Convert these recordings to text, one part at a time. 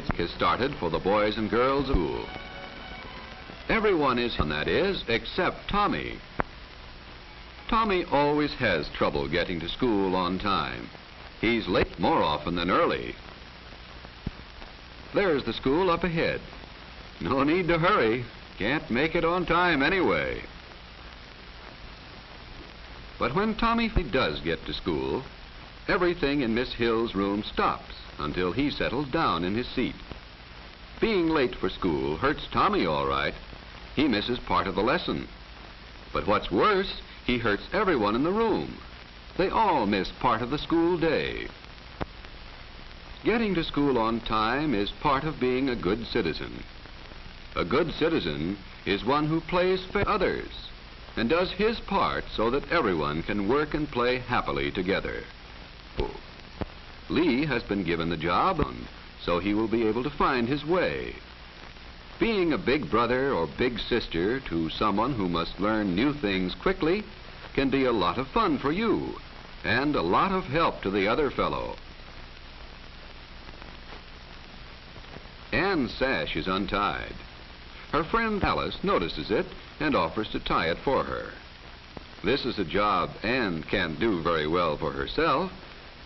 It has started for the boys and girls school. Everyone is on, that is, except Tommy. Tommy always has trouble getting to school on time. He's late more often than early. There's the school up ahead. No need to hurry. Can't make it on time anyway. But when Tommy does get to school, everything in Miss Hill's room stops until he settles down in his seat. Being late for school hurts Tommy all right. He misses part of the lesson. But what's worse, he hurts everyone in the room. They all miss part of the school day. Getting to school on time is part of being a good citizen. A good citizen is one who plays for others and does his part so that everyone can work and play happily together. Lee has been given the job, so he will be able to find his way. Being a big brother or big sister to someone who must learn new things quickly can be a lot of fun for you and a lot of help to the other fellow. Anne's sash is untied. Her friend Alice notices it and offers to tie it for her. This is a job Anne can't do very well for herself,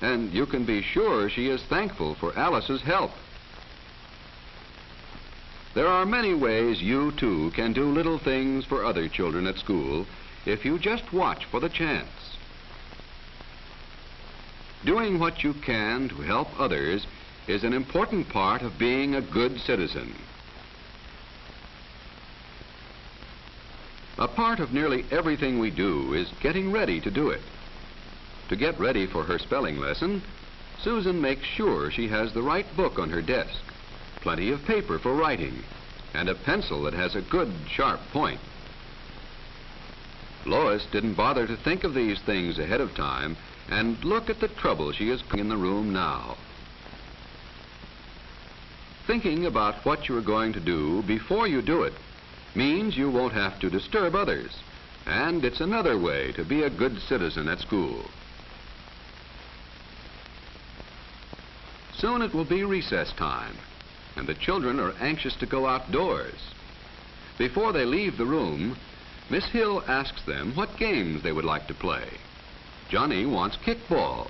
and you can be sure she is thankful for Alice's help. There are many ways you too can do little things for other children at school if you just watch for the chance. Doing what you can to help others is an important part of being a good citizen. A part of nearly everything we do is getting ready to do it. To get ready for her spelling lesson, Susan makes sure she has the right book on her desk, plenty of paper for writing, and a pencil that has a good, sharp point. Lois didn't bother to think of these things ahead of time, and look at the trouble she is in the room now. Thinking about what you are going to do before you do it means you won't have to disturb others, and it's another way to be a good citizen at school. Soon it will be recess time, and the children are anxious to go outdoors. Before they leave the room, Miss Hill asks them what games they would like to play. Johnny wants kickball,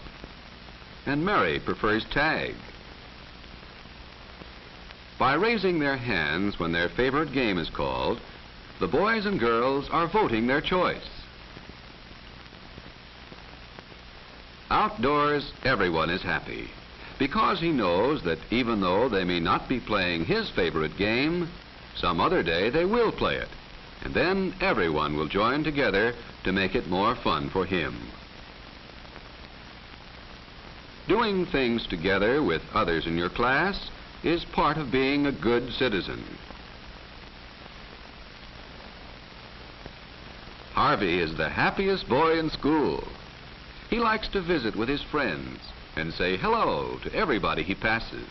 and Mary prefers tag. By raising their hands when their favorite game is called, the boys and girls are voting their choice. Outdoors, everyone is happy, because he knows that even though they may not be playing his favorite game, some other day they will play it, and then everyone will join together to make it more fun for him. Doing things together with others in your class is part of being a good citizen. Harvey is the happiest boy in school. He likes to visit with his friends and say hello to everybody he passes.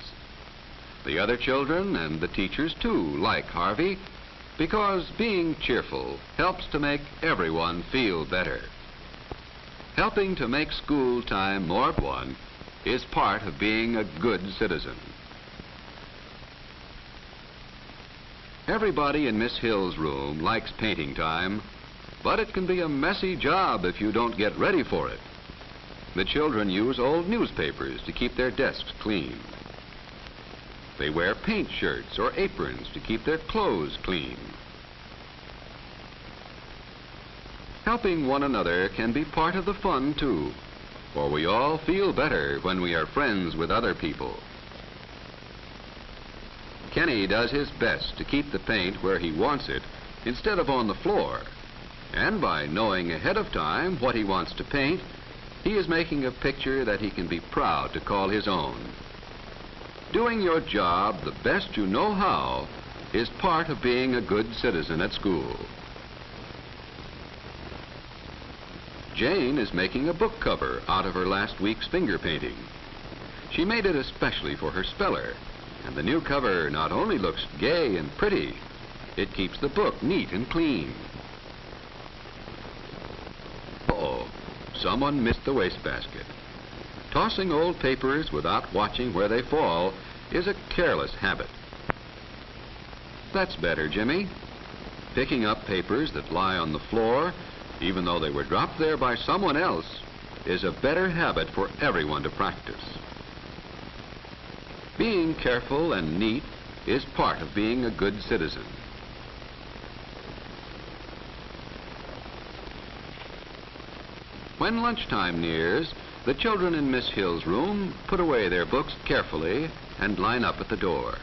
The other children and the teachers too like Harvey because being cheerful helps to make everyone feel better. Helping to make school time more fun is part of being a good citizen. Everybody in Miss Hill's room likes painting time, but it can be a messy job if you don't get ready for it. The children use old newspapers to keep their desks clean. They wear paint shirts or aprons to keep their clothes clean. Helping one another can be part of the fun too, for we all feel better when we are friends with other people. Kenny does his best to keep the paint where he wants it instead of on the floor, and by knowing ahead of time what he wants to paint, he is making a picture that he can be proud to call his own. Doing your job the best you know how is part of being a good citizen at school. Jane is making a book cover out of her last week's finger painting. She made it especially for her speller, and the new cover not only looks gay and pretty, it keeps the book neat and clean. Uh-oh, someone missed the wastebasket. Tossing old papers without watching where they fall is a careless habit. That's better, Jimmy. Picking up papers that lie on the floor, even though they were dropped there by someone else, is a better habit for everyone to practice. Being careful and neat is part of being a good citizen. When lunchtime nears, the children in Miss Hill's room put away their books carefully and line up at the door.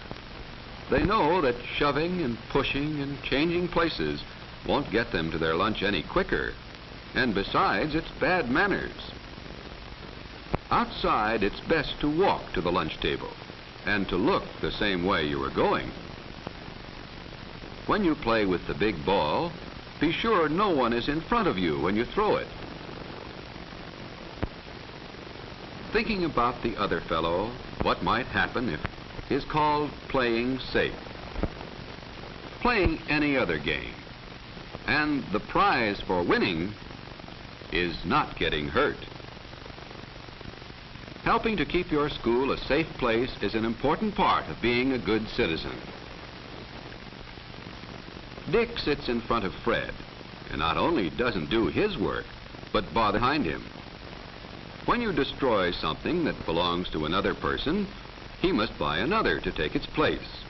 They know that shoving and pushing and changing places won't get them to their lunch any quicker, and besides, it's bad manners. Outside, it's best to walk to the lunch table and to look the same way you are going. When you play with the big ball, be sure no one is in front of you when you throw it. Thinking about the other fellow, what might happen if, is called playing safe. Playing any other game. And the prize for winning is not getting hurt. Helping to keep your school a safe place is an important part of being a good citizen. Dick sits in front of Fred, and not only doesn't do his work, but bother behind him. When you destroy something that belongs to another person, he must buy another to take its place.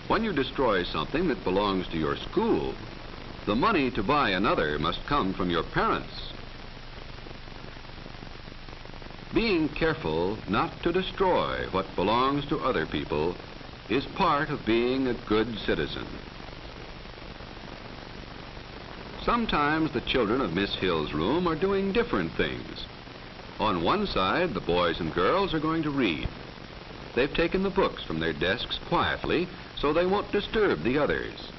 When you destroy something that belongs to your school, the money to buy another must come from your parents. Being careful not to destroy what belongs to other people is part of being a good citizen. Sometimes the children of Miss Hill's room are doing different things. On one side, the boys and girls are going to read. They've taken the books from their desks quietly so they won't disturb the others.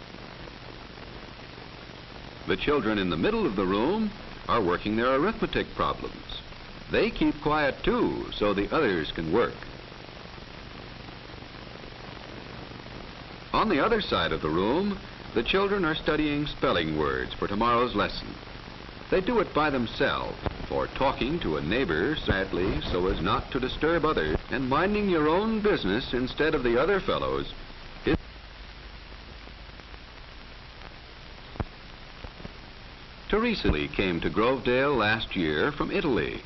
The children in the middle of the room are working their arithmetic problems. They keep quiet too so the others can work. On the other side of the room, the children are studying spelling words for tomorrow's lesson. They do it by themselves, or talking to a neighbor sadly so as not to disturb others, and minding your own business instead of the other fellows. Teresa came to Grovedale last year from Italy.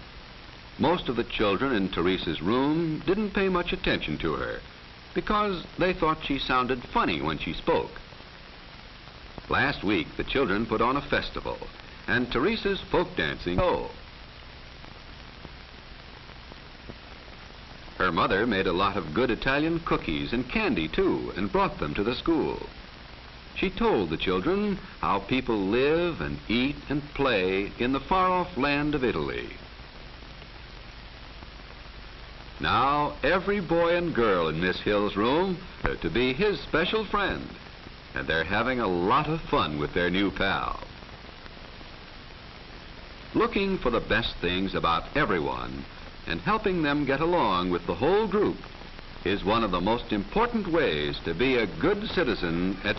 Most of the children in Teresa's room didn't pay much attention to her because they thought she sounded funny when she spoke. Last week, the children put on a festival, and Teresa's folk dancing. Her mother made a lot of good Italian cookies and candy, too, and brought them to the school. She told the children how people live and eat and play in the far-off land of Italy. Now, every boy and girl in Miss Hill's room are to be his special friend, and they're having a lot of fun with their new pal. Looking for the best things about everyone and helping them get along with the whole group is one of the most important ways to be a good citizen at